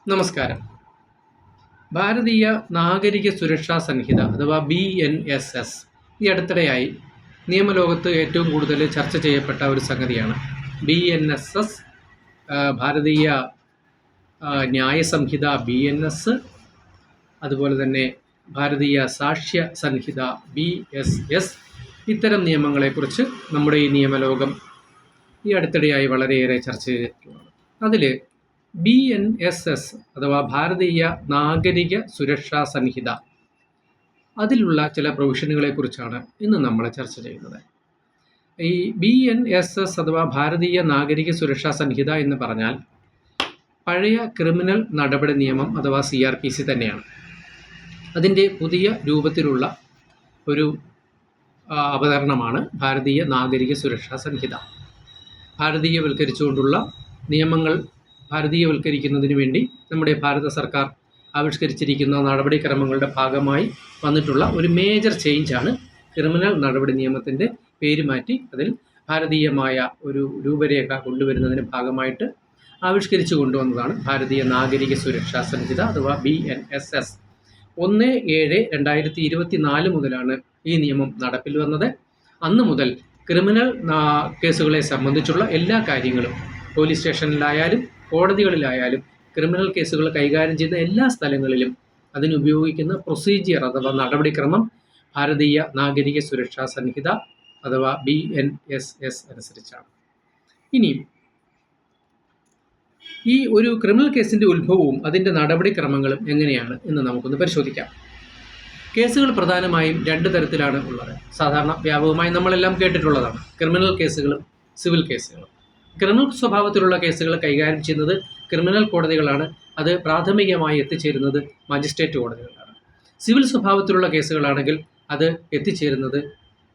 നമസ്കാരം. ഭാരതീയ നാഗരിക സുരക്ഷാ സംഹിത അഥവാ BNSS ഈ അടുത്തിടെയായി നിയമലോകത്ത് ഏറ്റവും കൂടുതൽ ചർച്ച ചെയ്യപ്പെട്ട ഒരു സംഗതിയാണ്. BNSS, ഭാരതീയ ന്യായ സംഹിത BNS, അതുപോലെ തന്നെ ഭാരതീയ സാക്ഷ്യ സംഹിത BSS. ഇത്തരം നിയമങ്ങളെക്കുറിച്ച് നമ്മുടെ ഈ നിയമലോകം ഈ അടുത്തിടെയായി വളരെയേറെ ചർച്ച ചെയ്തിട്ടുള്ളതാണ്. അതിൽ BNSS അഥവാ ഭാരതീയ നാഗരിക സുരക്ഷാ സംഹിത, അതിലുള്ള ചില പ്രൊവിഷനുകളെ കുറിച്ചാണ് ഇന്ന് നമ്മൾ ചർച്ച ചെയ്യുന്നത്. ഈ BNSS അഥവാ ഭാരതീയ നാഗരിക സുരക്ഷാ സംഹിത എന്ന് പറഞ്ഞാൽ പഴയ ക്രിമിനൽ നടപടി നിയമം അഥവാ CRPC തന്നെയാണ്. അതിൻ്റെ പുതിയ രൂപത്തിലുള്ള ഒരു അവതരണമാണ് ഭാരതീയ നാഗരിക സുരക്ഷാ സംഹിത. ഭാരതീയവൽക്കരിച്ചുകൊണ്ടുള്ള നിയമങ്ങൾ ഭാരതീയവൽക്കരിക്കുന്നതിന് വേണ്ടി നമ്മുടെ ഭാരത സർക്കാർ ആവിഷ്കരിച്ചിരിക്കുന്ന നടപടിക്രമങ്ങളുടെ ഭാഗമായി വന്നിട്ടുള്ള ഒരു മേജർ ചേഞ്ചാണ് ക്രിമിനൽ നടപടി നിയമത്തിൻ്റെ പേര് മാറ്റി അതിൽ ഭാരതീയമായ ഒരു രൂപരേഖ കൊണ്ടുവരുന്നതിന് ഭാഗമായിട്ട് ആവിഷ്കരിച്ചു കൊണ്ടുവന്നതാണ് ഭാരതീയ നാഗരിക സുരക്ഷാ സംഹിത അഥവാ BNSS. 1/7/2024 മുതലാണ് ഈ നിയമം നടപ്പിൽ വന്നത്. അന്ന് മുതൽ ക്രിമിനൽ കേസുകളെ സംബന്ധിച്ചുള്ള എല്ലാ കാര്യങ്ങളും പോലീസ് സ്റ്റേഷനിലായാലും കോടതികളിലായാലും ക്രിമിനൽ കേസുകൾ കൈകാര്യം ചെയ്യുന്ന എല്ലാ സ്ഥലങ്ങളിലും അതിനുപയോഗിക്കുന്ന പ്രൊസീജിയർ അഥവാ നടപടിക്രമം ഭാരതീയ നാഗരിക സുരക്ഷാ സംഹിത അഥവാ BNSS അനുസരിച്ചാണ്. ഇനി ഈ ഒരു ക്രിമിനൽ കേസിൻ്റെ ഉത്ഭവവും അതിൻ്റെ നടപടിക്രമങ്ങളും എങ്ങനെയാണ് എന്ന് നമുക്കൊന്ന് പരിശോധിക്കാം. കേസുകൾ പ്രധാനമായും രണ്ട് തരത്തിലാണ് ഉള്ളത്. സാധാരണ വ്യാപകമായി നമ്മളെല്ലാം കേട്ടിട്ടുള്ളതാണ് ക്രിമിനൽ കേസുകളും സിവിൽ കേസുകളും. ക്രിമിനൽ സ്വഭാവത്തിലുള്ള കേസുകൾ കൈകാര്യം ചെയ്യുന്നത് ക്രിമിനൽ കോടതികളാണ്. അത് പ്രാഥമികമായി എത്തിച്ചേരുന്നത് മജിസ്ട്രേറ്റ് കോടതികളിലാണ്. സിവിൽ സ്വഭാവത്തിലുള്ള കേസുകളാണെങ്കിൽ അത് എത്തിച്ചേരുന്നത്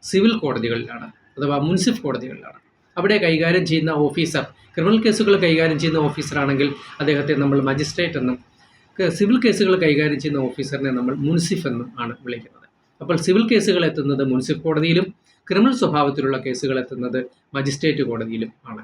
സിവിൽ കോടതികളിലാണ് അഥവാ മുൻസിഫ് കോടതികളിലാണ്. അവിടെ കൈകാര്യം ചെയ്യുന്ന ഓഫീസർ, ക്രിമിനൽ കേസുകൾ കൈകാര്യം ചെയ്യുന്ന ഓഫീസറാണെങ്കിൽ അദ്ദേഹത്തെ നമ്മൾ മജിസ്ട്രേറ്റ് എന്നും, സിവിൽ കേസുകൾ കൈകാര്യം ചെയ്യുന്ന ഓഫീസറിനെ നമ്മൾ മുൻസിഫ് എന്നും ആണ് വിളിക്കുന്നത്. അപ്പോൾ സിവിൽ കേസുകൾ എത്തുന്നത് മുൻസിഫ് കോടതിയിലും ക്രിമിനൽ സ്വഭാവത്തിലുള്ള കേസുകൾ എത്തുന്നത് മജിസ്ട്രേറ്റ് കോടതിയിലും ആണ്.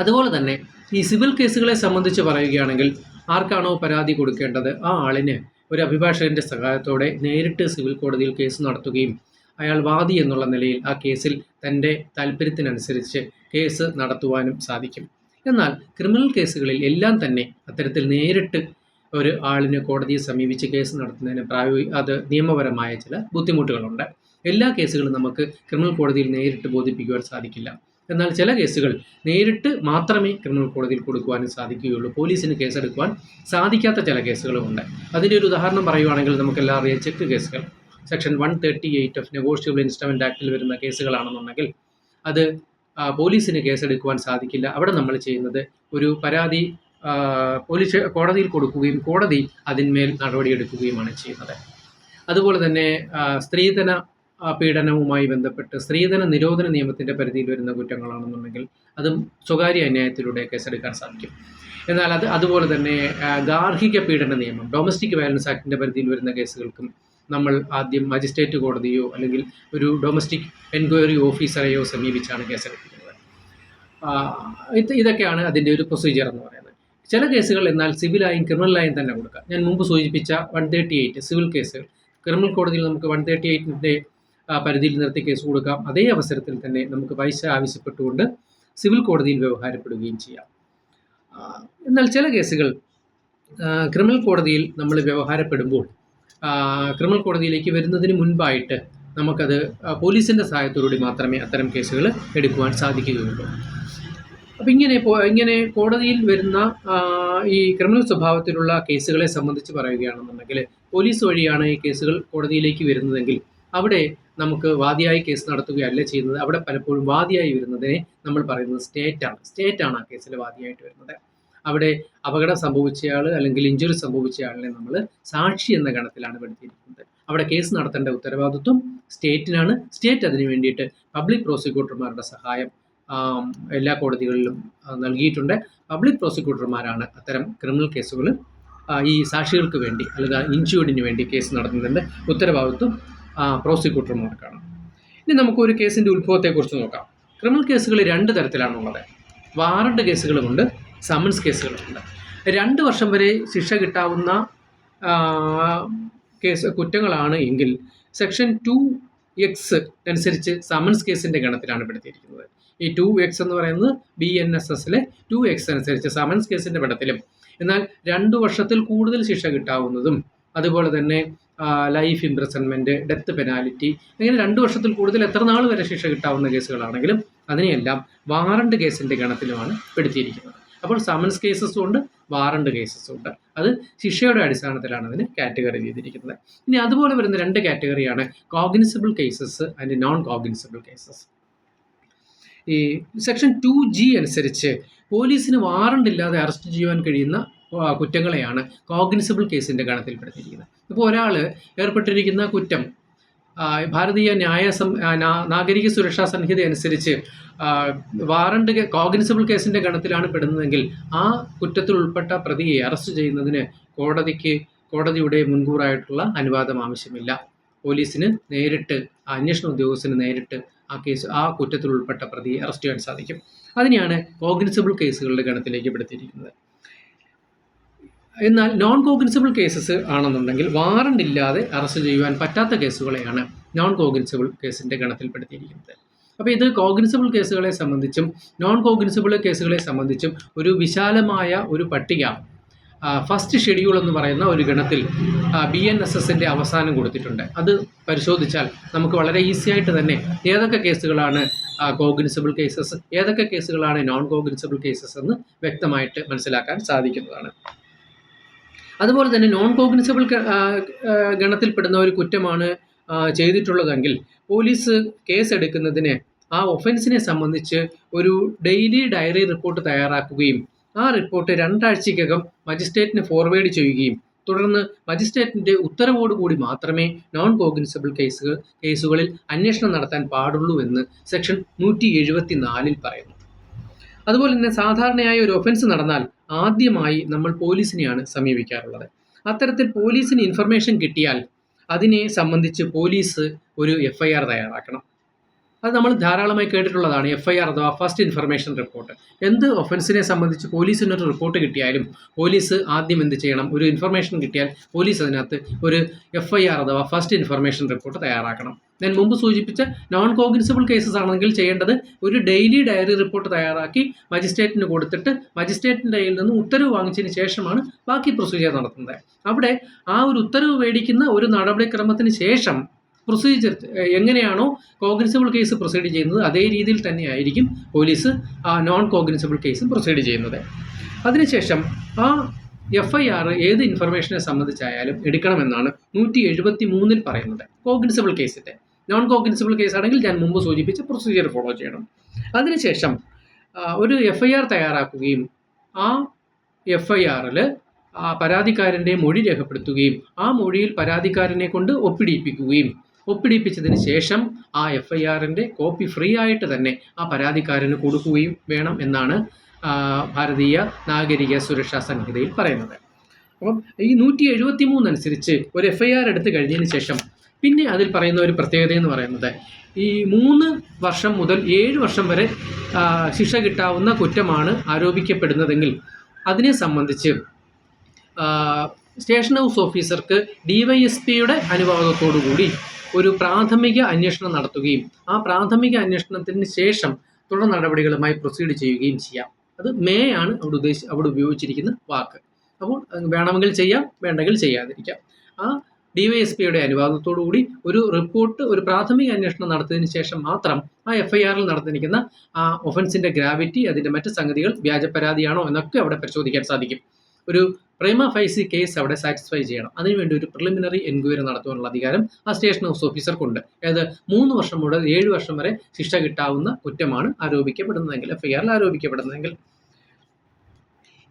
അതുപോലെ തന്നെ ഈ സിവിൽ കേസുകളെ സംബന്ധിച്ച് പറയുകയാണെങ്കിൽ ആർക്കാണോ പരാതി കൊടുക്കേണ്ടത് ആ ആളിന് ഒരു അഭിഭാഷകൻ്റെ സഹായത്തോടെ നേരിട്ട് സിവിൽ കോടതിയിൽ കേസ് നടത്തുകയും അയാൾ വാദി എന്നുള്ള നിലയിൽ ആ കേസിൽ തൻ്റെ താല്പര്യത്തിനനുസരിച്ച് കേസ് നടത്തുവാനും സാധിക്കും. എന്നാൽ ക്രിമിനൽ കേസുകളിൽ എല്ലാം തന്നെ അത്തരത്തിൽ നേരിട്ട് ഒരു ആളിന് കോടതിയെ സമീപിച്ച് കേസ് നടത്തുന്നതിന് അത് നിയമപരമായ ചില ബുദ്ധിമുട്ടുകളുണ്ട്. എല്ലാ കേസുകളും നമുക്ക് ക്രിമിനൽ കോടതിയിൽ നേരിട്ട് ബോധിപ്പിക്കുവാൻ സാധിക്കില്ല. എന്നാൽ ചില കേസുകൾ നേരിട്ട് മാത്രമേ ക്രിമിനൽ കോടതിയിൽ കൊടുക്കുവാനും സാധിക്കുകയുള്ളൂ. പോലീസിന് കേസെടുക്കുവാൻ സാധിക്കാത്ത ചില കേസുകളുമുണ്ട്. അതിൻ്റെ ഒരു ഉദാഹരണം പറയുവാണെങ്കിൽ നമുക്കെല്ലാം അറിയാം, ചെക്ക് കേസുകൾ. സെക്ഷൻ 138 ഓഫ് നെഗോഷ്യബിൾ ഇൻസ്ട്രുമെൻ്റ് ആക്ടിൽ വരുന്ന കേസുകളാണെന്നുണ്ടെങ്കിൽ അത് പോലീസിന് കേസെടുക്കുവാൻ സാധിക്കില്ല. അവിടെ നമ്മൾ ചെയ്യുന്നത് ഒരു പരാതി പോലീസ് കോടതിയിൽ കൊടുക്കുകയും കോടതി അതിന്മേൽ നടപടിയെടുക്കുകയുമാണ് ചെയ്യുന്നത്. അതുപോലെ തന്നെ സ്ത്രീധന പീഡനവുമായി ബന്ധപ്പെട്ട് സ്ത്രീധന നിരോധന നിയമത്തിൻ്റെ പരിധിയിൽ വരുന്ന കുറ്റങ്ങളാണെന്നുണ്ടെങ്കിൽ അതും സ്വകാര്യ അന്യായത്തിലൂടെ കേസെടുക്കാൻ സാധിക്കും. എന്നാൽ അതുപോലെ തന്നെ ഗാർഹിക പീഡന നിയമം, ഡൊമസ്റ്റിക് വയലൻസ് ആക്ടിൻ്റെ പരിധിയിൽ വരുന്ന കേസുകൾക്കും നമ്മൾ ആദ്യം മജിസ്ട്രേറ്റ് കോടതിയോ അല്ലെങ്കിൽ ഒരു ഡൊമസ്റ്റിക് എൻക്വയറി ഓഫീസറെയോ സമീപിച്ചാണ് കേസെടുക്കുന്നത്. ഇതൊക്കെയാണ് അതിൻ്റെ ഒരു പ്രൊസീജിയർ എന്ന് പറയുന്നത്. ചില കേസുകൾ എന്നാൽ സിവിലായും ക്രിമിനലായും തന്നെ കൊടുക്കാം. ഞാൻ മുമ്പ് സൂചിപ്പിച്ച 138 സിവിൽ കേസുകൾ ക്രിമിനൽ കോടതിയിൽ നമുക്ക് 138ൻ്റെ പരിധിയിൽ നിർത്തി കേസ് കൊടുക്കാം. അതേ അവസരത്തിൽ തന്നെ നമുക്ക് പൈസ ആവശ്യപ്പെട്ടുകൊണ്ട് സിവിൽ കോടതിയിൽ വ്യവഹാരപ്പെടുകയും ചെയ്യാം. എന്നാൽ ചില കേസുകൾ ക്രിമിനൽ കോടതിയിൽ നമ്മൾ വ്യവഹാരപ്പെടുമ്പോൾ ക്രിമിനൽ കോടതിയിലേക്ക് വരുന്നതിന് മുൻപായിട്ട് നമുക്കത് പോലീസിൻ്റെ സഹായത്തോടുകൂടി മാത്രമേ അത്തരം കേസുകൾ എടുക്കുവാൻ സാധിക്കുകയുള്ളൂ. അപ്പോൾ ഇങ്ങനെ കോടതിയിൽ വരുന്ന ഈ ക്രിമിനൽ സ്വഭാവത്തിലുള്ള കേസുകളെ സംബന്ധിച്ച് പറയുകയാണെന്നുണ്ടെങ്കിൽ പോലീസ് വഴിയാണ് ഈ കേസുകൾ കോടതിയിലേക്ക് വരുന്നതെങ്കിൽ അവിടെ നമുക്ക് വാദിയായി കേസ് നടത്തുകയല്ല ചെയ്യുന്നത്. അവിടെ പലപ്പോഴും വാദിയായി വരുന്നതിനെ നമ്മൾ പറയുന്നത് സ്റ്റേറ്റാണ് ആ കേസിൽ വാദിയായിട്ട് വരുന്നത്. അവിടെ അപകടം സംഭവിച്ചയാൾ അല്ലെങ്കിൽ ഇഞ്ചുറി സംഭവിച്ചയാളിനെ നമ്മൾ സാക്ഷി എന്ന ഗണത്തിലാണ് പെടുത്തിയിരിക്കുന്നത്. അവിടെ കേസ് നടത്തേണ്ട ഉത്തരവാദിത്വം സ്റ്റേറ്റിനാണ്. സ്റ്റേറ്റ് അതിന് വേണ്ടിയിട്ട് പബ്ലിക് പ്രോസിക്യൂട്ടർമാരുടെ സഹായം എല്ലാ കോടതികളിലും നൽകിയിട്ടുണ്ട്. പബ്ലിക് പ്രോസിക്യൂട്ടർമാരാണ് അത്തരം ക്രിമിനൽ കേസുകൾ ഈ സാക്ഷികൾക്ക് വേണ്ടി അല്ലെങ്കിൽ ഇൻഷുർഡിന് വേണ്ടി കേസ് നടത്തുന്നതിൻ്റെ ഉത്തരവാദിത്വം പ്രോസിക്യൂട്ടർമാർക്കാണ്. ഇനി നമുക്കൊരു കേസിൻ്റെ ഉത്ഭവത്തെക്കുറിച്ച് നോക്കാം. ക്രിമിനൽ കേസുകൾ രണ്ട് തരത്തിലാണുള്ളത്. Warrant കേസുകളുമുണ്ട്, summons കേസുകളുമുണ്ട്. 2 വർഷം വരെ ശിക്ഷ കിട്ടാവുന്ന കുറ്റങ്ങളാണ് എങ്കിൽ സെക്ഷൻ 2(x) അനുസരിച്ച് സമൻസ് കേസിൻ്റെ ഗണത്തിലാണ് പെടുത്തിയിരിക്കുന്നത്. ഈ 2(x) എന്ന് പറയുന്നത് BNSSലെ 2(x) അനുസരിച്ച് സമൻസ് കേസിൻ്റെ ഗണത്തിലും, എന്നാൽ 2 വർഷത്തിൽ കൂടുതൽ ശിക്ഷ കിട്ടാവുന്നതും, അതുപോലെ തന്നെ ലൈഫ് ഇംപ്രിസൺമെൻറ്റ്, ഡെത്ത് പെനാലിറ്റി, അങ്ങനെ 2 വർഷത്തിൽ കൂടുതൽ എത്ര നാൾ വരെ ശിക്ഷ കിട്ടാവുന്ന കേസുകളാണെങ്കിലും അതിനെയെല്ലാം വാറണ്ട് കേസിൻ്റെ ഗണത്തിലുമാണ് പെടുത്തിയിരിക്കുന്നത്. അപ്പോൾ സമൻസ് കേസസും ഉണ്ട്, വാറണ്ട് കേസസും ഉണ്ട്. അത് ശിക്ഷയുടെ അടിസ്ഥാനത്തിലാണ് അതിന് കാറ്റഗറി ചെയ്തിരിക്കുന്നത്. ഇനി അതുപോലെ വരുന്ന 2 കാറ്റഗറിയാണ് cognizable cases and non cognizable cases. ഈ സെക്ഷൻ 2G അനുസരിച്ച് പോലീസിന് വാറണ്ട് ഇല്ലാതെ അറസ്റ്റ് ചെയ്യുവാൻ കഴിയുന്ന കുറ്റങ്ങളെയാണ് കോഗ്നിസിബിൾ കേസിൻ്റെ ഗണത്തിൽപ്പെടുത്തിയിരിക്കുന്നത്. ഇപ്പോൾ ഒരാൾ ഏർപ്പെട്ടിരിക്കുന്ന കുറ്റം ഭാരതീയ നാഗരിക സുരക്ഷാ സംഹിത അനുസരിച്ച് വാറണ്ട് കോഗ്നിസിബിൾ കേസിൻ്റെ ഗണത്തിലാണ് പെടുന്നതെങ്കിൽ ആ കുറ്റത്തിൽ ഉൾപ്പെട്ട പ്രതിയെ അറസ്റ്റ് ചെയ്യുന്നതിന് കോടതിയുടെ മുൻകൂറായിട്ടുള്ള അനുവാദം ആവശ്യമില്ല. പോലീസിന് നേരിട്ട്, അന്വേഷണ ഉദ്യോഗസ്ഥന് നേരിട്ട് ആ കുറ്റത്തിൽ ഉൾപ്പെട്ട പ്രതിയെ അറസ്റ്റ് ചെയ്യാൻ സാധിക്കും. അതിനെയാണ് കോഗ്നിസിബിൾ കേസുകളുടെ ഗണത്തിലേക്ക് പെടുത്തിയിരിക്കുന്നത്. എന്നാൽ നോൺ കോഗ്നിസിബിൾ കേസസ് ആണെന്നുണ്ടെങ്കിൽ വാറണ്ട് ഇല്ലാതെ അറസ്റ്റ് ചെയ്യുവാൻ പറ്റാത്ത കേസുകളെയാണ് നോൺ കോഗ്നിസിബിൾ കേസിൻ്റെ ഗണത്തിൽപ്പെടുത്തിയിരിക്കുന്നത്. അപ്പോൾ ഇത് കോഗ്നിസിബിൾ കേസുകളെ സംബന്ധിച്ചും നോൺ കോഗ്നിസിബിൾ കേസുകളെ സംബന്ധിച്ചും ഒരു വിശാലമായ ഒരു പട്ടിക ഫസ്റ്റ് ഷെഡ്യൂൾ എന്ന് പറയുന്ന ഒരു ഗണത്തിൽ BNSSൻ്റെ അവസാനം കൊടുത്തിട്ടുണ്ട്. അത് പരിശോധിച്ചാൽ നമുക്ക് വളരെ ഈസി ആയിട്ട് തന്നെ ഏതൊക്കെ കേസുകളാണ് കോഗ്നിസിബിൾ കേസസ്, ഏതൊക്കെ കേസുകളാണ് നോൺ കോഗ്നിസിബിൾ കേസസ് എന്ന് വ്യക്തമായിട്ട് മനസ്സിലാക്കാൻ സാധിക്കുന്നതാണ്. അതുപോലെ തന്നെ നോൺ കോഗ്നിസിബിൾ ഗണത്തിൽപ്പെടുന്ന ഒരു കുറ്റമാണ് ചെയ്തിട്ടുള്ളതെങ്കിൽ പോലീസ് കേസ് എടുക്കുന്നതിന് ആ ഒഫൻസിനെ സംബന്ധിച്ച് ഒരു ഡെയിലി ഡയറി റിപ്പോർട്ട് തയ്യാറാക്കുകയും ആ റിപ്പോർട്ട് 2 ആഴ്ചയ്ക്കകം മജിസ്ട്രേറ്റിന് ഫോർവേഡ് ചെയ്യുകയും തുടർന്ന് മജിസ്ട്രേറ്റിൻ്റെ ഉത്തരവോടുകൂടി മാത്രമേ നോൺ കോഗ്നിസിബിൾ കേസുകളിൽ അന്വേഷണം നടത്താൻ പാടുള്ളൂ എന്ന് സെക്ഷൻ 174 പറയുന്നു. അതുപോലെ തന്നെ സാധാരണയായി ഒരു ഒഫൻസ് നടന്നാൽ ആദ്യമായി നമ്മൾ പോലീസിനെയാണ് സമീപിക്കാറുള്ളത്. അത്തരത്തിൽ പോലീസിന് ഇൻഫർമേഷൻ കിട്ടിയാൽ അതിനെ സംബന്ധിച്ച് പോലീസ് ഒരു FIR തയ്യാറാക്കണം. അത് നമ്മൾ ധാരാളമായി കേട്ടിട്ടുള്ളതാണ്. FIR അഥവാ ഫസ്റ്റ് ഇൻഫർമേഷൻ റിപ്പോർട്ട്. എന്ത് ഒഫൻസിനെ സംബന്ധിച്ച് പോലീസിനൊരു റിപ്പോർട്ട് കിട്ടിയാലും പോലീസ് ആദ്യം എന്ത് ചെയ്യണം? ഒരു ഇൻഫർമേഷൻ കിട്ടിയാൽ പോലീസ് അതിനകത്ത് ഒരു FIR അഥവാ ഫസ്റ്റ് ഇൻഫർമേഷൻ റിപ്പോർട്ട് തയ്യാറാക്കണം. ഞാൻ മുമ്പ് സൂചിപ്പിച്ച നോൺ കോഗ്നിസിബിൾ കേസസ് ആണെങ്കിൽ ചെയ്യേണ്ടത് ഒരു ഡെയിലി ഡയറി റിപ്പോർട്ട് തയ്യാറാക്കി മജിസ്ട്രേറ്റിന് കൊടുത്തിട്ട് മജിസ്ട്രേറ്റിൻ്റെ കയ്യിൽ നിന്ന് ഉത്തരവ് വാങ്ങിച്ചതിന് ശേഷമാണ് ബാക്കി പ്രൊസീജിയർ നടത്തുന്നത്. അവിടെ ആ ഒരു ഉത്തരവ് മേടിക്കുന്ന ഒരു നടപടിക്രമത്തിന് ശേഷം പ്രൊസീജിയർ എങ്ങനെയാണോ കോഗ്നിസിബിൾ കേസ് പ്രൊസീഡ് ചെയ്യുന്നത് അതേ രീതിയിൽ തന്നെയായിരിക്കും പോലീസ് നോൺ കോഗ്നിസിബിൾ കേസും പ്രൊസീഡ് ചെയ്യുന്നത്. അതിനുശേഷം ആ FIR ഏത് ഇൻഫർമേഷനെ സംബന്ധിച്ചായാലും എടുക്കണമെന്നാണ് 173 പറയുന്നത്. കോഗ്നിസിബിൾ കേസിൻ്റെ. നോൺ കോഗ്നിസിബിൾ കേസ് ആണെങ്കിൽ ഞാൻ മുമ്പ് സൂചിപ്പിച്ച പ്രൊസീജിയർ ഫോളോ ചെയ്യണം. അതിനുശേഷം ഒരു FIR തയ്യാറാക്കുകയും ആ FIRൽ പരാതിക്കാരൻ്റെ മൊഴി രേഖപ്പെടുത്തുകയും ആ മൊഴിയിൽ പരാതിക്കാരനെ കൊണ്ട് ഒപ്പിടിപ്പിച്ചതിന് ശേഷം ആ FIRൻ്റെ കോപ്പി ഫ്രീ ആയിട്ട് തന്നെ ആ പരാതിക്കാരന് കൊടുക്കുകയും വേണം എന്നാണ് ഭാരതീയ നാഗരിക സുരക്ഷാ സംഹിതയിൽ പറയുന്നത്. അപ്പം ഈ 173 അനുസരിച്ച് ഒരു FIR എടുത്തു കഴിഞ്ഞതിന് ശേഷം പിന്നെ അതിൽ പറയുന്ന ഒരു പ്രത്യേകത എന്ന് പറയുന്നത് ഈ 3 വർഷം മുതൽ 7 വർഷം വരെ ശിക്ഷ കിട്ടാവുന്ന കുറ്റമാണ് ആരോപിക്കപ്പെടുന്നതെങ്കിൽ അതിനെ സംബന്ധിച്ച് സ്റ്റേഷൻ ഹൗസ് ഓഫീസർക്ക് DYSPയുടെ അനുവാദത്തോടുകൂടി ഒരു പ്രാഥമിക അന്വേഷണം നടത്തുകയും ആ പ്രാഥമിക അന്വേഷണത്തിന് ശേഷം തുടർ നടപടികളുമായി പ്രൊസീഡ് ചെയ്യുകയും ചെയ്യാം. അത് ആണ് അവിടെ ഉപയോഗിച്ചിരിക്കുന്ന വാക്ക്. അപ്പോൾ വേണമെങ്കിൽ ചെയ്യാം, വേണ്ടെങ്കിൽ ചെയ്യാതിരിക്കാം. ആ DYSPയുടെ അനുവാദത്തോടുകൂടി ഒരു റിപ്പോർട്ട്, ഒരു പ്രാഥമിക അന്വേഷണം നടത്തിയതിന് ശേഷം മാത്രം ആ FIRൽ നടത്തിയിരിക്കുന്ന ആ ഒഫൻസിൻ്റെ ഗ്രാവിറ്റി, അതിൻ്റെ മറ്റ് സംഗതികൾ വ്യാജപരാതിയാണോ എന്നൊക്കെ അവിടെ പരിശോധിക്കാൻ സാധിക്കും. ഒരു പ്രൈമ ഫൈസി കേസ് അവിടെ സാറ്റിസ്ഫൈ ചെയ്യണം. അതിനുവേണ്ടി ഒരു പ്രിലിമിനറി എൻക്വയറി നടത്തുവാനുള്ള അധികാരം ആ സ്റ്റേഷൻ ഹൗസ് ഓഫീസർക്കുണ്ട്. അതായത് 3 വർഷം മുതൽ 7 വർഷം വരെ ശിക്ഷ കിട്ടാവുന്ന കുറ്റമാണ് ആരോപിക്കപ്പെടുന്നതെങ്കിൽ, FIRൽ ആരോപിക്കപ്പെടുന്നതെങ്കിൽ.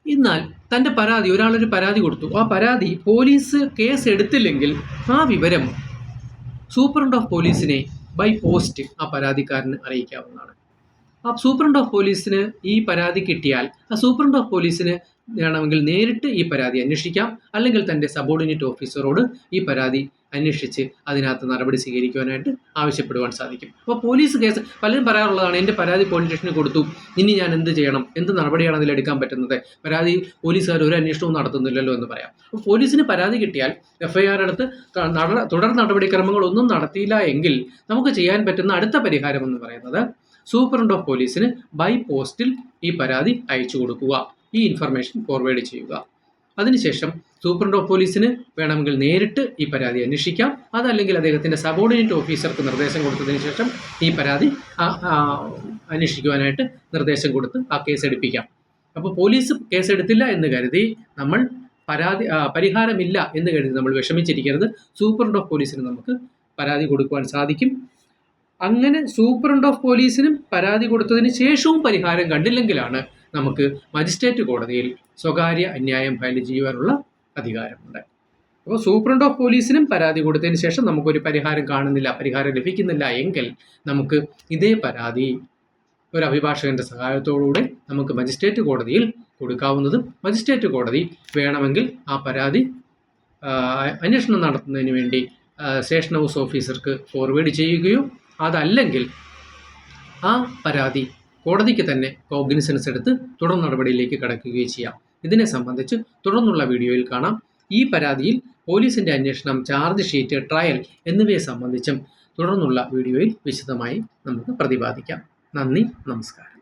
എന്നാൽ തൻ്റെ ഒരാളൊരു പരാതി കൊടുത്തു. ആ പരാതി പോലീസ് കേസ് എടുത്തില്ലെങ്കിൽ ആ വിവരം സൂപ്രണ്ട് ഓഫ് പോലീസിനെ ബൈ പോസ്റ്റ് ആ പരാതിക്കാരന് അറിയിക്കാവുന്നതാണ്. ആ സൂപ്രണ്ട് ഓഫ് പോലീസിന് ഈ പരാതി കിട്ടിയാൽ ആ സൂപ്രണ്ട് ഓഫ് പോലീസിന് വേണമെങ്കിൽ നേരിട്ട് ഈ പരാതി അന്വേഷിക്കാം, അല്ലെങ്കിൽ തൻ്റെ സബോർഡിനേറ്റ് ഓഫീസറോട് ഈ പരാതി അന്വേഷിച്ച് അതിനകത്ത് നടപടി സ്വീകരിക്കുവാനായിട്ട് ആവശ്യപ്പെടുവാൻ സാധിക്കും. അപ്പോൾ പോലീസ് കേസ് പലരും പറയാറുള്ളതാണ്, എൻ്റെ പരാതി പോലീസ് സ്റ്റേഷനിൽ കൊടുത്തു, ഇനി ഞാൻ എന്ത് ചെയ്യണം, എന്ത് നടപടിയാണ് അതിലെടുക്കാൻ പറ്റുന്നത്, പരാതി പോലീസുകാർ ഒരു അന്വേഷണവും നടത്തുന്നില്ലല്ലോ എന്ന് പറയാം. അപ്പോൾ പോലീസിന് പരാതി കിട്ടിയാൽ FIR എടുത്ത് തുടർ നടപടിക്രമങ്ങളൊന്നും നടത്തിയില്ല എങ്കിൽ നമുക്ക് ചെയ്യാൻ പറ്റുന്ന അടുത്ത പരിഹാരം എന്ന് പറയുന്നത് സൂപ്രണ്ട് ഓഫ് പോലീസിന് ബൈ പോസ്റ്റിൽ ഈ പരാതി അയച്ചു കൊടുക്കുക, ഈ ഇൻഫർമേഷൻ ഫോർവേഡ് ചെയ്യുക. അതിനുശേഷം സൂപ്രണ്ട് ഓഫ് പോലീസിന് വേണമെങ്കിൽ നേരിട്ട് ഈ പരാതി അന്വേഷിക്കാം, അതല്ലെങ്കിൽ അദ്ദേഹത്തിൻ്റെ സബോർഡിനേറ്റ് ഓഫീസർക്ക് നിർദ്ദേശം കൊടുത്തതിന് ശേഷം ഈ പരാതി അന്വേഷിക്കുവാനായിട്ട് നിർദ്ദേശം കൊടുത്ത് ആ കേസ് എടുപ്പിക്കാം. അപ്പോൾ പോലീസ് കേസെടുത്തില്ല എന്ന് കരുതി നമ്മൾ പരിഹാരമില്ല എന്ന് കരുതി നമ്മൾ വിഷമിച്ചിരിക്കരുത്. സൂപ്രണ്ട് ഓഫ് പോലീസിന് നമുക്ക് പരാതി കൊടുക്കുവാൻ സാധിക്കും. അങ്ങനെ സൂപ്രണ്ട് ഓഫ് പോലീസിനും പരാതി കൊടുത്തതിന് ശേഷവും പരിഹാരം കണ്ടില്ലെങ്കിലാണ് നമുക്ക് മജിസ്ട്രേറ്റ് കോടതിയിൽ സ്വകാര്യ അന്യായം ഫയൽ ചെയ്യുവാനുള്ള അധികാരമുണ്ട്. അപ്പോൾ സൂപ്രണ്ട് ഓഫ് പോലീസിനും പരാതി കൊടുത്തതിന് ശേഷം നമുക്കൊരു പരിഹാരം കാണുന്നില്ല, പരിഹാരം ലഭിക്കുന്നില്ല എങ്കിൽ നമുക്ക് ഇതേ പരാതി ഒരു അഭിഭാഷകൻ്റെ സഹായത്തോടുകൂടെ നമുക്ക് മജിസ്ട്രേറ്റ് കോടതിയിൽ കൊടുക്കാവുന്നതും മജിസ്ട്രേറ്റ് കോടതി വേണമെങ്കിൽ ആ പരാതി അന്വേഷണം നടത്തുന്നതിന് വേണ്ടി സ്റ്റേഷൻ ഹൗസ് ഓഫീസർക്ക് ഫോർവേഡ് ചെയ്യുകയോ അതല്ലെങ്കിൽ ആ പരാതി കോടതിക്ക് തന്നെ കോഗ്നിസൻസ് എടുത്ത് തുടർ നടപടിയിലേക്ക് കടക്കുകയോ ചെയ്യാം. ഇതിനെ സംബന്ധിച്ച് തുടർന്നുള്ള വീഡിയോയിൽ കാണാം. ഈ പരാതിയിൽ പോലീസിൻ്റെ അന്വേഷണം, ചാർജ് ഷീറ്റ്, ട്രയൽ എന്നിവയെ സംബന്ധിച്ചും തുടർന്നുള്ള വീഡിയോയിൽ വിശദമായി നമുക്ക് പ്രതിപാദിക്കാം. നന്ദി, നമസ്കാരം.